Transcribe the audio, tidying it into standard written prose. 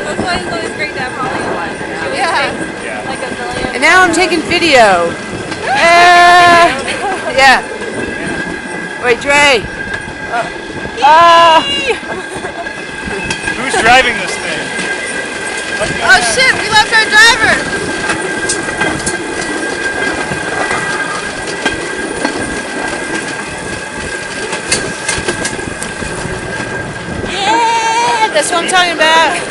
That's why it's always great to have Holly on. Yeah. Like a million. And now I'm taking video. Yeah. Wait, Dre. Who's driving this thing? Oh shit, we left our driver. Yeah, that's what I'm talking about.